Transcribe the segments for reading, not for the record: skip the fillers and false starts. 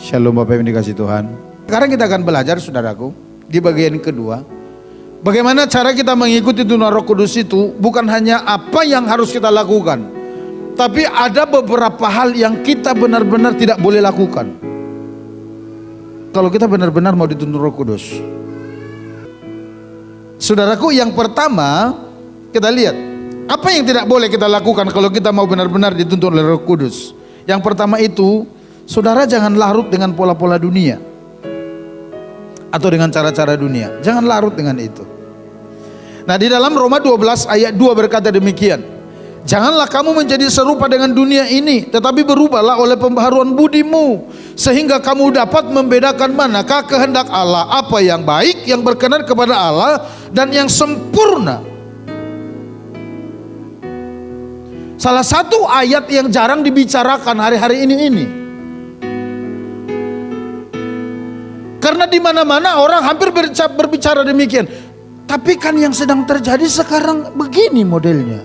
Shalom Bapak yang dikasih Tuhan. Sekarang kita akan belajar saudaraku di bagian kedua. Bagaimana cara kita mengikuti tuntunan Roh Kudus itu bukan hanya apa yang harus kita lakukan. Tapi ada beberapa hal yang kita benar-benar tidak boleh lakukan. Kalau kita benar-benar mau dituntun Roh Kudus. Saudaraku, yang pertama kita lihat apa yang tidak boleh kita lakukan kalau kita mau benar-benar dituntun oleh Roh Kudus. Yang pertama itu, saudara jangan larut dengan pola-pola dunia atau dengan cara-cara dunia. Jangan larut dengan itu. Nah, di dalam Roma 12 ayat 2 berkata demikian. Janganlah kamu menjadi serupa dengan dunia ini, tetapi berubahlah oleh pembaharuan budimu, sehingga kamu dapat membedakan manakah kehendak Allah, apa yang baik, yang berkenan kepada Allah, dan yang sempurna. Salah satu ayat yang jarang dibicarakan hari-hari ini. Karena di mana-mana orang hampir berbicara demikian. Tapi kan yang sedang terjadi sekarang begini modelnya.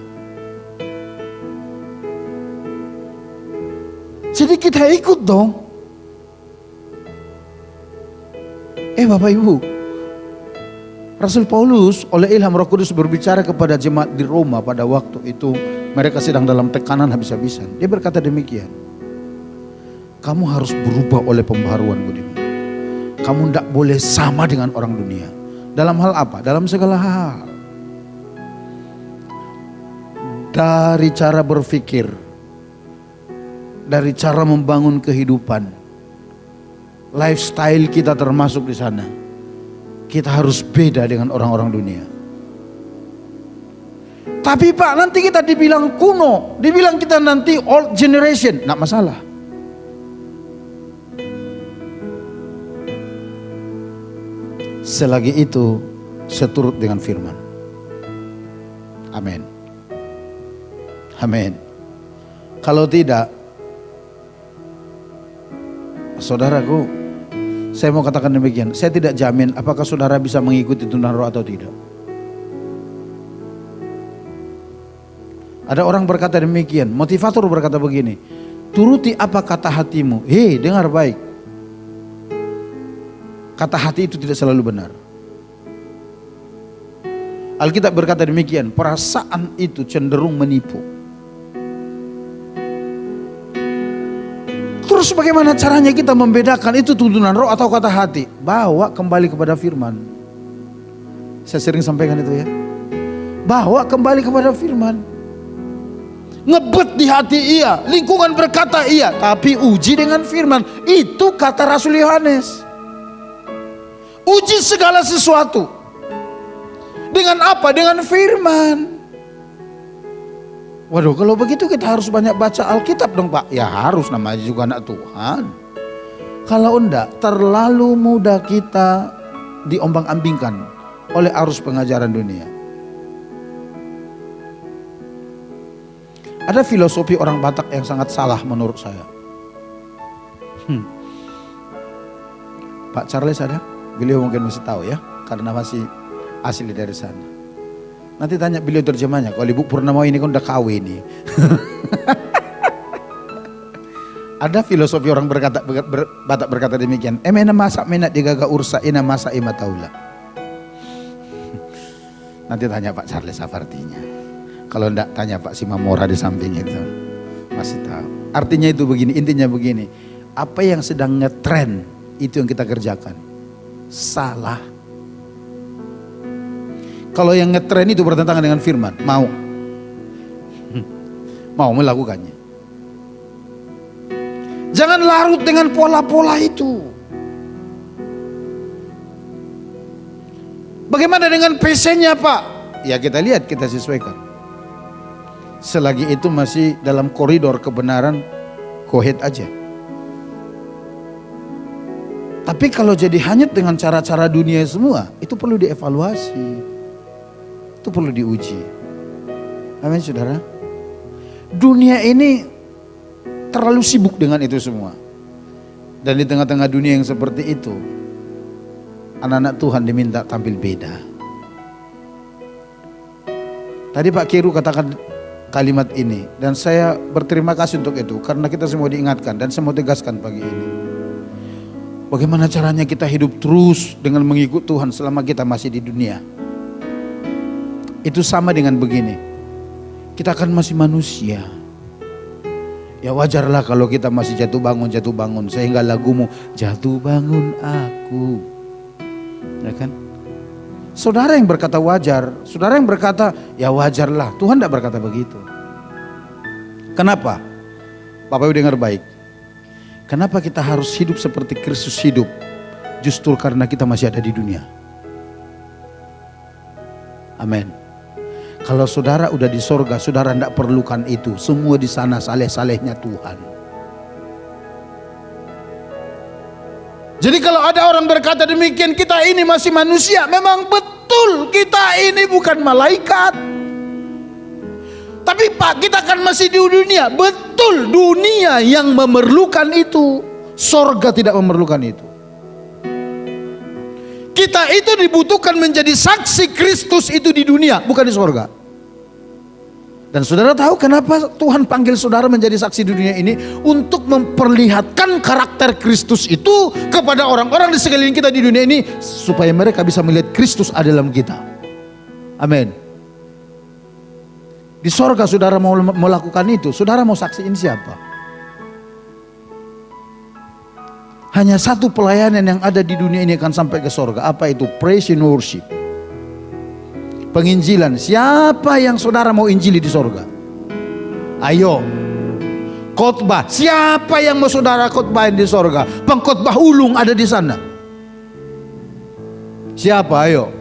Jadi kita ikut dong. Bapak Ibu, Rasul Paulus oleh ilham Roh Kudus berbicara kepada jemaat di Roma pada waktu itu. Mereka sedang dalam tekanan habis-habisan. Dia berkata demikian. Kamu harus berubah oleh pembaharuan budimu. Kamu tidak boleh sama dengan orang dunia. Dalam hal apa? Dalam segala hal. Dari cara berpikir, dari cara membangun kehidupan, lifestyle kita termasuk di sana. Kita harus beda dengan orang-orang dunia. Tapi Pak, nanti kita dibilang kuno, dibilang kita nanti old generation, nggak masalah. Selagi itu seturut dengan firman. Amin. Amin. Kalau tidak, saudaraku, saya mau katakan demikian. Saya tidak jamin apakah saudara bisa mengikuti tuntunan Roh atau tidak. Ada orang berkata demikian, motivator berkata begini, turuti apa kata hatimu. Dengar baik. Kata hati itu tidak selalu benar. Alkitab berkata demikian, perasaan itu cenderung menipu. Terus bagaimana caranya kita membedakan itu tuntunan Roh atau kata hati? Bawa kembali kepada firman. Saya sering sampaikan itu ya. Bawa kembali kepada firman. Ngebet di hati iya, lingkungan berkata iya, tapi uji dengan firman. Itu kata Rasul Yohanes. Uji segala sesuatu. Dengan apa? Dengan firman. Waduh, kalau begitu kita harus banyak baca Alkitab dong Pak. Ya harus, namanya juga anak Tuhan. Kalau enggak, terlalu mudah kita diombang-ambingkan oleh arus pengajaran dunia. Ada filosofi orang Batak yang sangat salah menurut saya. Pak Charles ada? Beliau mungkin masih tahu ya, karena masih asli dari sana. Nanti tanya beliau terjemahnya. Kalau Ibu Purnama ini kan udah kawin nih. Ada filosofi orang Batak berkata demikian. Emena masak menat digaga ursa ina masa ima taula. Nanti tanya Pak Charles apa artinya. Kalau enggak tanya Pak Simamora di samping itu. Masih tahu. Artinya itu begini, intinya begini. Apa yang sedang ngetren itu yang kita kerjakan. Salah. Kalau yang ngetren itu bertentangan dengan firman, mau melakukannya. Jangan larut dengan pola-pola itu. Bagaimana dengan PC-nya Pak? Ya kita lihat, kita sesuaikan. Selagi itu masih dalam koridor kebenaran, go ahead aja. Tapi kalau jadi hanyut dengan cara-cara dunia semua, itu perlu dievaluasi. Itu perlu diuji. Amin saudara. Dunia ini terlalu sibuk dengan itu semua. Dan di tengah-tengah dunia yang seperti itu, anak-anak Tuhan diminta tampil beda. Tadi Pak Kiru katakan kalimat ini, dan saya berterima kasih untuk itu karena kita semua diingatkan, dan saya mau tegaskan pagi ini. Bagaimana caranya kita hidup terus dengan mengikut Tuhan selama kita masih di dunia? Itu sama dengan begini. Kita kan masih manusia. Ya wajarlah kalau kita masih jatuh bangun. Sehingga lagumu jatuh bangun aku. Ya kan? Saudara yang berkata wajar, saudara yang berkata ya wajarlah. Tuhan tidak berkata begitu. Kenapa? Bapak Ibu dengar baik. Kenapa kita harus hidup seperti Kristus hidup? Justru karena kita masih ada di dunia. Amin. Kalau saudara udah di sorga, saudara tidak perlukan itu. Semua di sana saleh-salehnya Tuhan. Jadi kalau ada orang berkata demikian, kita ini masih manusia. Memang betul, kita ini bukan malaikat. Tapi Pak, kita kan masih di dunia. Betul, dunia yang memerlukan itu. Sorga tidak memerlukan itu. Kita itu dibutuhkan menjadi saksi Kristus itu di dunia, bukan di sorga. Dan saudara tahu kenapa Tuhan panggil saudara menjadi saksi di dunia ini? Untuk memperlihatkan karakter Kristus itu kepada orang-orang di sekeliling kita di dunia ini. Supaya mereka bisa melihat Kristus ada dalam kita. Amin. Di sorga saudara mau melakukan itu, saudara mau saksiin siapa? Hanya satu pelayanan yang ada di dunia ini akan sampai ke sorga. Apa itu? Praise and worship. Penginjilan. Siapa yang saudara mau injili di sorga? Ayo. Khotbah. Siapa yang mau saudara khotbahin di sorga? Pengkhotbah ulung ada di sana. Siapa? Ayo.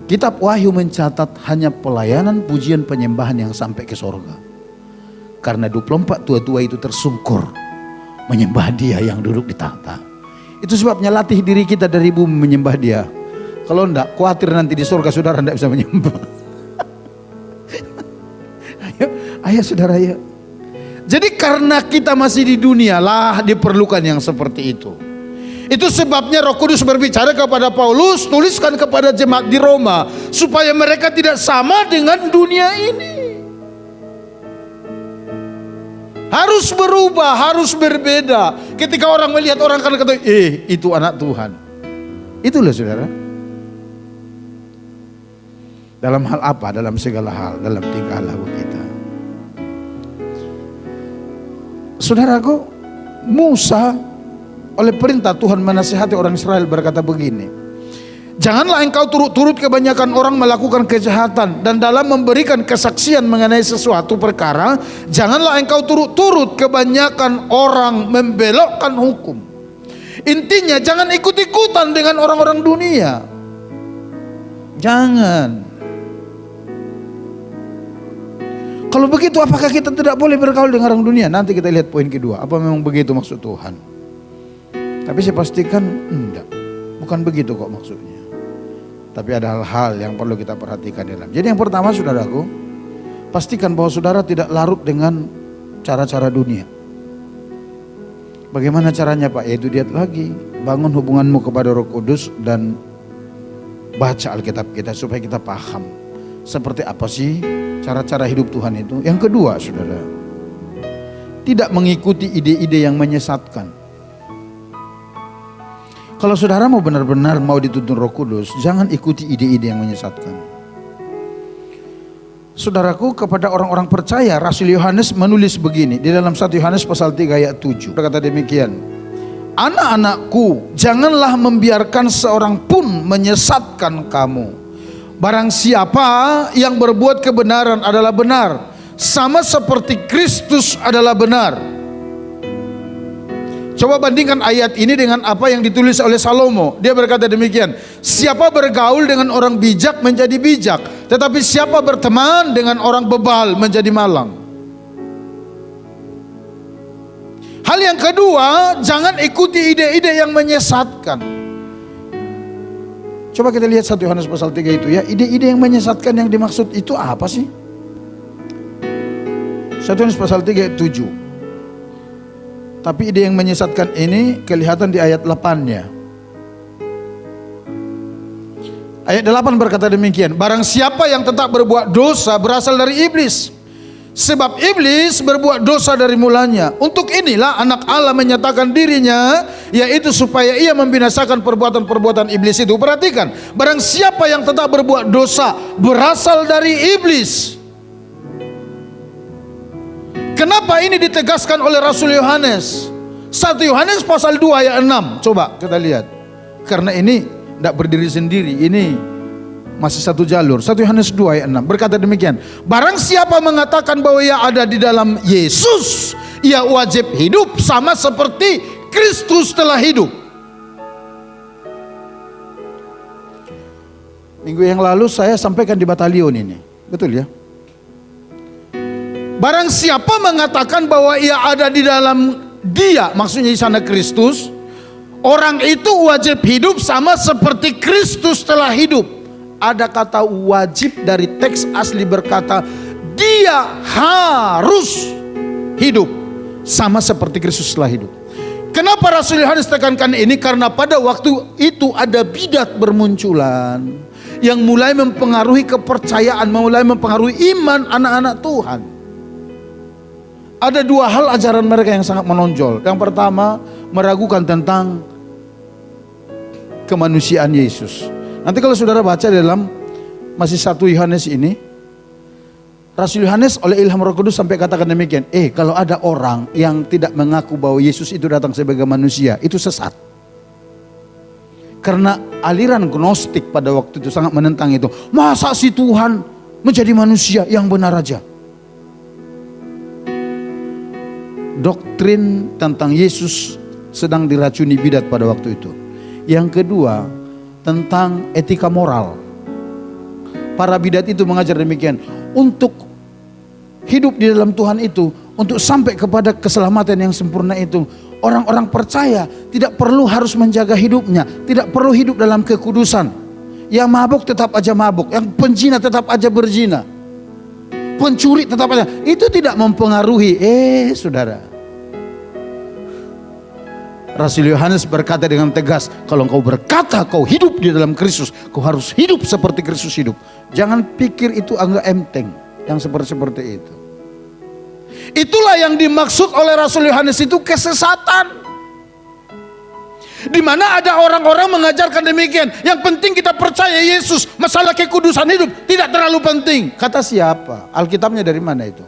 Kitab Wahyu mencatat hanya pelayanan, pujian, penyembahan yang sampai ke sorga. Karena 24 tua-tua itu tersungkur menyembah Dia yang duduk di tahta. Itu sebabnya latih diri kita dari bumi menyembah Dia. Kalau enggak, khawatir nanti di sorga saudara enggak bisa menyembah. Ayo saudara, ayo. Jadi karena kita masih di dunia lah diperlukan yang seperti itu. Itu sebabnya Roh Kudus berbicara kepada Paulus, tuliskan kepada jemaat di Roma, supaya mereka tidak sama dengan dunia ini. Harus berubah, harus berbeda. Ketika orang melihat orang akan kata, itu anak Tuhan. Itulah saudara. Dalam hal apa? Dalam segala hal, dalam tingkah laku kita. Saudaraku, Musa oleh perintah Tuhan menasihati orang Israel berkata begini, janganlah engkau turut-turut kebanyakan orang melakukan kejahatan, dan dalam memberikan kesaksian mengenai sesuatu perkara, janganlah engkau turut-turut kebanyakan orang membelokkan hukum. Intinya jangan ikut-ikutan dengan orang-orang dunia. Jangan. Kalau begitu apakah kita tidak boleh bergaul dengan orang dunia? Nanti kita lihat poin kedua. Apa memang begitu maksud Tuhan? Tapi saya pastikan enggak. Bukan begitu kok maksudnya. Tapi ada hal-hal yang perlu kita perhatikan dalam. Jadi yang pertama saudaraku, pastikan bahwa saudara tidak larut dengan cara-cara dunia. Bagaimana caranya Pak? Yaitu lihat lagi, bangun hubunganmu kepada Roh Kudus dan baca Alkitab kita supaya kita paham seperti apa sih cara-cara hidup Tuhan itu. Yang kedua saudara, tidak mengikuti ide-ide yang menyesatkan. Kalau saudara mau benar-benar mau dituntun Roh Kudus, jangan ikuti ide-ide yang menyesatkan. Saudaraku, kepada orang-orang percaya, Rasul Yohanes menulis begini di dalam 1 Yohanes pasal 3 ayat 7. Berkata demikian, anak-anakku, janganlah membiarkan seorang pun menyesatkan kamu. Barang siapa yang berbuat kebenaran adalah benar, sama seperti Kristus adalah benar. Coba bandingkan ayat ini dengan apa yang ditulis oleh Salomo. Dia berkata demikian, siapa bergaul dengan orang bijak menjadi bijak, tetapi siapa berteman dengan orang bebal menjadi malang. Hal yang kedua, jangan ikuti ide-ide yang menyesatkan. Coba kita lihat 1 Yohanes pasal 3 itu ya. Ide-ide yang menyesatkan yang dimaksud itu apa sih? 1 Yohanes pasal 3 ayat 7. Tapi ide yang menyesatkan ini kelihatan di ayat 8-nya. Ayat 8 berkata demikian, barang siapa yang tetap berbuat dosa berasal dari iblis, Sebab iblis berbuat dosa dari mulanya. Untuk inilah anak Allah menyatakan dirinya, yaitu supaya ia membinasakan perbuatan-perbuatan iblis itu. Perhatikan, barang siapa yang tetap berbuat dosa berasal dari iblis. Kenapa ini ditegaskan oleh Rasul Yohanes? 1 Yohanes pasal 2 ayat 6. Coba kita lihat. Karena ini tidak berdiri sendiri, ini masih satu jalur. 1 Yohanes 2 ayat 6 berkata demikian. Barang siapa mengatakan bahwa ia ada di dalam Yesus, ia wajib hidup sama seperti Kristus telah hidup. Minggu yang lalu saya sampaikan di batalion ini. Betul ya? Barang siapa mengatakan bahwa ia ada di dalam Dia, maksudnya di sana Kristus, orang itu wajib hidup sama seperti Kristus telah hidup. Ada kata wajib dari teks asli berkata dia harus hidup sama seperti Kristus telah hidup. Kenapa Rasul Yohanes tekankan ini? Karena pada waktu itu ada bidat bermunculan yang mulai mempengaruhi kepercayaan, mulai mempengaruhi iman anak-anak Tuhan. Ada dua hal ajaran mereka yang sangat menonjol. Yang pertama, meragukan tentang kemanusiaan Yesus. Nanti kalau saudara baca dalam masih 1 Yohanes ini, Rasul Yohanes oleh ilham Roh Kudus sampai katakan demikian. Kalau ada orang yang tidak mengaku bahwa Yesus itu datang sebagai manusia, itu sesat. Karena aliran gnostik pada waktu itu sangat menentang itu. Masa si Tuhan menjadi manusia? Yang benar aja. Doktrin tentang Yesus sedang diracuni bidat pada waktu itu. Yang kedua, tentang etika moral. Para bidat itu mengajar demikian. Untuk hidup di dalam Tuhan itu, untuk sampai kepada keselamatan yang sempurna itu, orang-orang percaya tidak perlu harus menjaga hidupnya, tidak perlu hidup dalam kekudusan. Yang mabuk tetap aja mabuk, yang penzina tetap aja berzina, pencuri tetap aja. Itu tidak mempengaruhi. Saudara, Rasul Yohanes berkata dengan tegas, kalau engkau berkata kau hidup di dalam Kristus, kau harus hidup seperti Kristus hidup. Jangan pikir itu anggap enteng yang seperti itu. Itulah yang dimaksud oleh Rasul Yohanes itu kesesatan. Di mana ada orang-orang mengajarkan demikian. Yang penting kita percaya Yesus, masalah kekudusan hidup tidak terlalu penting. Kata siapa? Alkitabnya dari mana itu?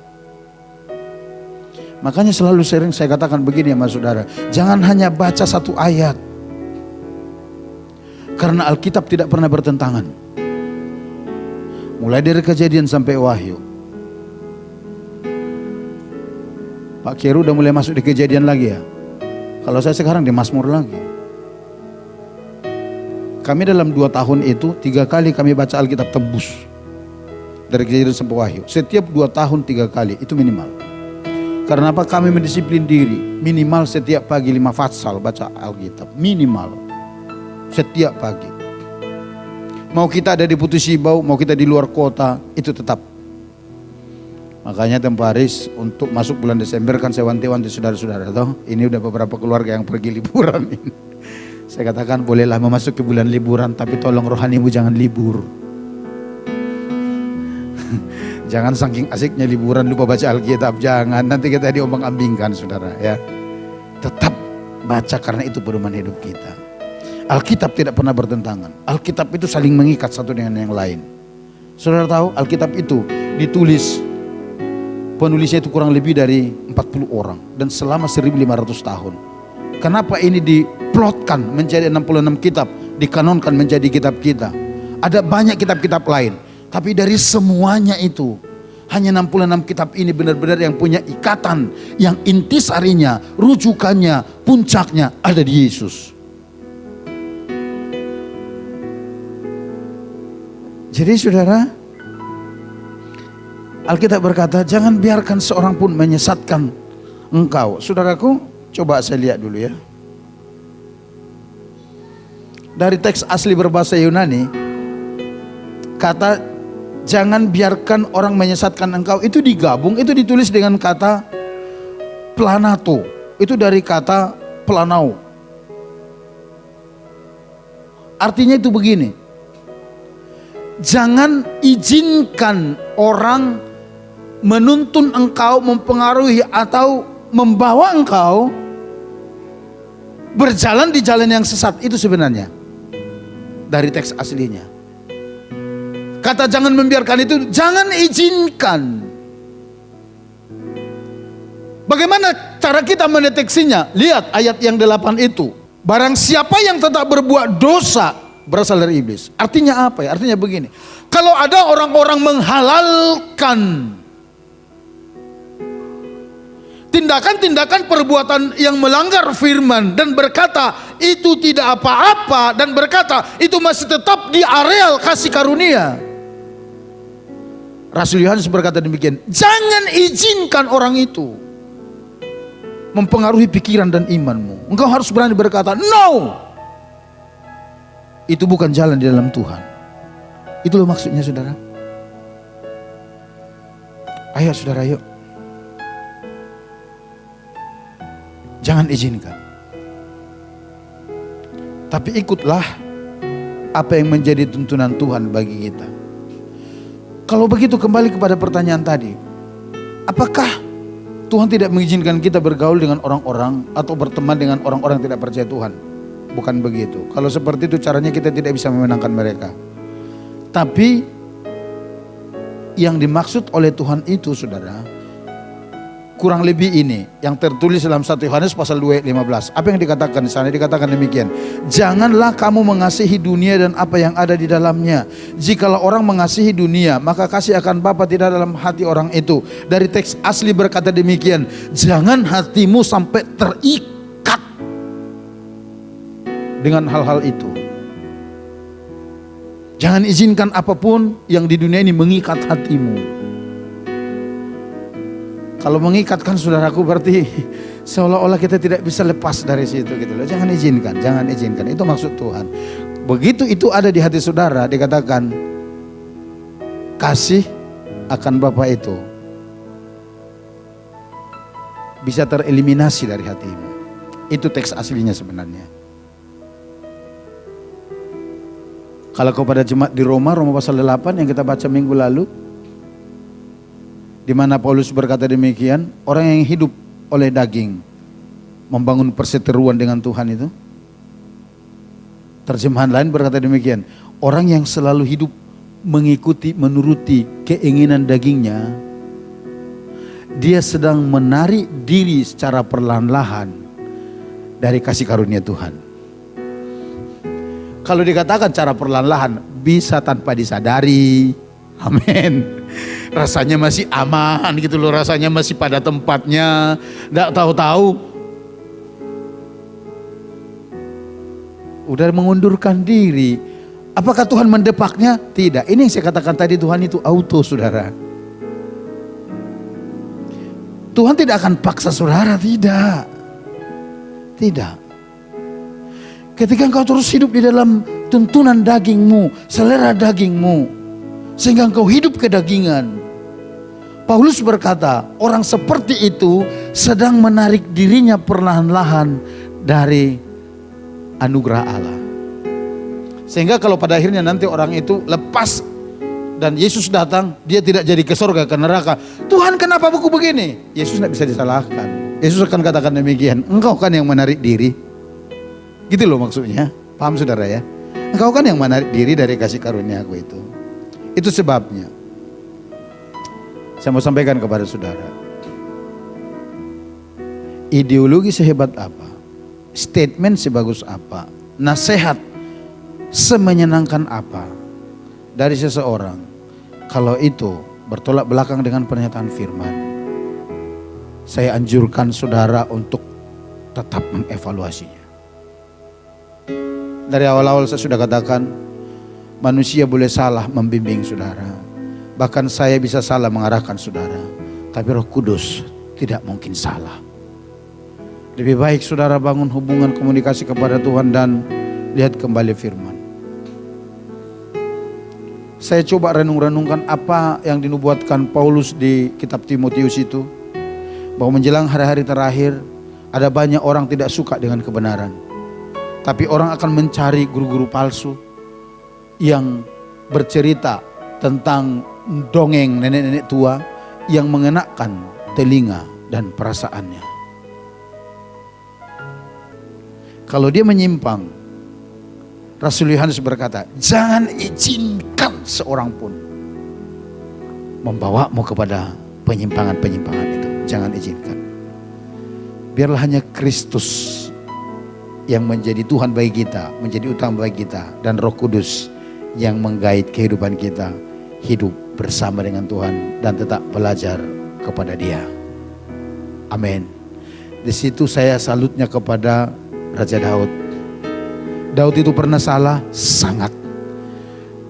Makanya selalu sering saya katakan begini ya mas saudara, jangan hanya baca satu ayat, karena Alkitab tidak pernah bertentangan. Mulai dari Kejadian sampai Wahyu. Pak Kieru udah mulai masuk di Kejadian lagi ya. Kalau saya sekarang di Mazmur lagi. Kami dalam 2 tahun itu 3 kali kami baca Alkitab tembus. Dari Kejadian sampai Wahyu. Setiap 2 tahun 3 kali, itu minimal. Karena apa? Kami mendisiplin diri. Minimal setiap pagi 5 fatsal baca Alkitab. Minimal. Setiap pagi. Mau kita ada di Putusibau, mau kita di luar kota, itu tetap. Makanya Temparis untuk masuk bulan Desember kan saya wanti-wanti saudara-saudara. Ini udah beberapa keluarga yang pergi liburan ini. Saya katakan bolehlah memasuki bulan liburan, tapi tolong rohanimu jangan libur. Jangan saking asiknya liburan lupa baca Alkitab, jangan. Nanti kita diombang-ambingkan saudara ya. Tetap baca karena itu pedoman hidup kita. Alkitab tidak pernah bertentangan. Alkitab itu saling mengikat satu dengan yang lain. Saudara tahu Alkitab itu ditulis, penulisnya itu kurang lebih dari 40 orang. Dan selama 1500 tahun. Kenapa ini diplotkan menjadi 66 kitab, dikanonkan menjadi kitab kita. Ada banyak kitab-kitab lain. Tapi dari semuanya itu, hanya 66 kitab ini benar-benar yang punya ikatan, yang intisarinya, rujukannya, puncaknya ada di Yesus. Jadi saudara, Alkitab berkata, jangan biarkan seorang pun menyesatkan engkau. Saudaraku, coba saya lihat dulu ya. Dari teks asli berbahasa Yunani, kata jangan biarkan orang menyesatkan engkau itu digabung, itu ditulis dengan kata planato. Itu dari kata planau. Artinya itu begini. Jangan izinkan orang menuntun engkau, mempengaruhi atau membawa engkau berjalan di jalan yang sesat. Itu sebenarnya dari teks aslinya. Kata jangan membiarkan itu, jangan izinkan. Bagaimana cara kita mendeteksinya? Lihat ayat yang 8 itu. Barang siapa yang tetap berbuat dosa berasal dari iblis. Artinya apa ya? Artinya begini. Kalau ada orang-orang menghalalkan tindakan-tindakan perbuatan yang melanggar firman dan berkata itu tidak apa-apa, dan berkata itu masih tetap di areal kasih karunia, Rasul Yohanes berkata demikian, jangan izinkan orang itu mempengaruhi pikiran dan imanmu. Engkau harus berani berkata, no, itu bukan jalan di dalam Tuhan. Itu loh maksudnya, saudara. Ayo saudara, yuk. Jangan izinkan. Tapi ikutlah apa yang menjadi tuntunan Tuhan bagi kita. Kalau begitu, kembali kepada pertanyaan tadi. Apakah Tuhan tidak mengizinkan kita bergaul dengan orang-orang atau berteman dengan orang-orang yang tidak percaya Tuhan? Bukan begitu. Kalau seperti itu caranya kita tidak bisa memenangkan mereka. Tapi yang dimaksud oleh Tuhan itu, saudara, kurang lebih ini yang tertulis dalam 1 Yohanes pasal 2 ayat 15. Apa yang dikatakan di sana? Dikatakan demikian. Janganlah kamu mengasihi dunia dan apa yang ada di dalamnya. Jikalau orang mengasihi dunia, maka kasih akan Bapa tidak dalam hati orang itu. Dari teks asli berkata demikian. Jangan hatimu sampai terikat dengan hal-hal itu. Jangan izinkan apapun yang di dunia ini mengikat hatimu. Kalau mengikatkan, saudaraku, berarti seolah-olah kita tidak bisa lepas dari situ gitu loh. Jangan izinkan, jangan izinkan. Itu maksud Tuhan. Begitu itu ada di hati saudara, dikatakan kasih akan Bapa itu bisa tereliminasi dari hatimu. Itu teks aslinya sebenarnya. Kalau kepada jemaat di Roma pasal 8 yang kita baca minggu lalu, di mana Paulus berkata demikian, orang yang hidup oleh daging membangun perseteruan dengan Tuhan itu. Terjemahan lain berkata demikian, orang yang selalu hidup mengikuti, menuruti keinginan dagingnya, dia sedang menarik diri secara perlahan-lahan dari kasih karunia Tuhan. Kalau dikatakan cara perlahan-lahan, bisa tanpa disadari. Amin. Rasanya masih aman gitu loh, rasanya masih pada tempatnya. Nggak tahu-tahu udah mengundurkan diri. Apakah Tuhan mendepaknya? Tidak. Ini yang saya katakan tadi, Tuhan itu auto, saudara. Tuhan tidak akan paksa saudara, tidak. Tidak. Ketika engkau terus hidup di dalam tuntunan dagingmu, selera dagingmu, sehingga engkau hidup kedagingan. Paulus berkata, orang seperti itu sedang menarik dirinya perlahan-lahan dari anugerah Allah. Sehingga kalau pada akhirnya nanti orang itu lepas dan Yesus datang, dia tidak jadi ke surga, ke neraka. Tuhan, kenapa aku begini? Yesus tidak bisa disalahkan. Yesus akan katakan demikian, engkau kan yang menarik diri. Gitu loh maksudnya. Paham saudara ya? Engkau kan yang menarik diri dari kasih karunia aku itu. Itu sebabnya saya mau sampaikan kepada saudara, ideologi sehebat apa, statement sebagus apa, nasihat semenyenangkan apa dari seseorang, kalau itu bertolak belakang dengan pernyataan firman, saya anjurkan saudara untuk tetap mengevaluasinya. Dari awal-awal saya sudah katakan, manusia boleh salah membimbing saudara. Bahkan saya bisa salah mengarahkan saudara. Tapi Roh Kudus tidak mungkin salah. Lebih baik saudara bangun hubungan komunikasi kepada Tuhan dan lihat kembali firman. Saya coba renung-renungkan apa yang dinubuatkan Paulus di kitab Timotius itu. Bahwa menjelang hari-hari terakhir ada banyak orang tidak suka dengan kebenaran. Tapi orang akan mencari guru-guru palsu yang bercerita tentang dongeng nenek-nenek tua yang mengenakan telinga dan perasaannya. Kalau dia menyimpang, Rasul Yohanes berkata, jangan izinkan seorang pun membawamu kepada penyimpangan-penyimpangan itu. Jangan izinkan. Biarlah hanya Kristus yang menjadi Tuhan bagi kita, menjadi utama bagi kita, dan Roh Kudus yang menggait kehidupan kita hidup bersama dengan Tuhan dan tetap belajar kepada Dia. Amin. Di situ saya salutnya kepada Raja Daud. Daud itu pernah salah, sangat.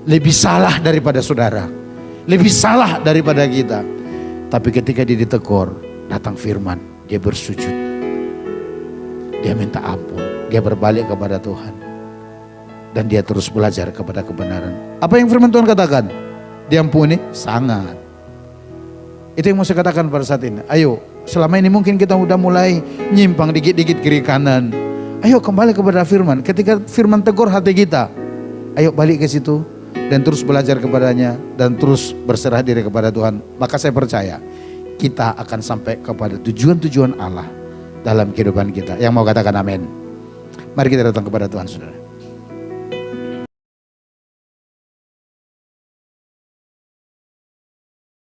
Lebih salah daripada saudara, lebih salah daripada kita. Tapi ketika dia ditegur, datang firman, dia bersujud, dia minta ampun, dia berbalik kepada Tuhan, dan dia terus belajar kepada kebenaran. Apa yang firman Tuhan katakan? Diampuni? Sangat. Itu yang mau saya katakan pada saat ini. Ayo, selama ini mungkin kita udah mulai nyimpang dikit-dikit kiri kanan. Ayo kembali kepada firman. Ketika firman tegur hati kita, ayo balik ke situ dan terus belajar kepadanya dan terus berserah diri kepada Tuhan. Maka saya percaya kita akan sampai kepada tujuan-tujuan Allah dalam kehidupan kita. Yang mau katakan amin? Mari kita datang kepada Tuhan, saudara.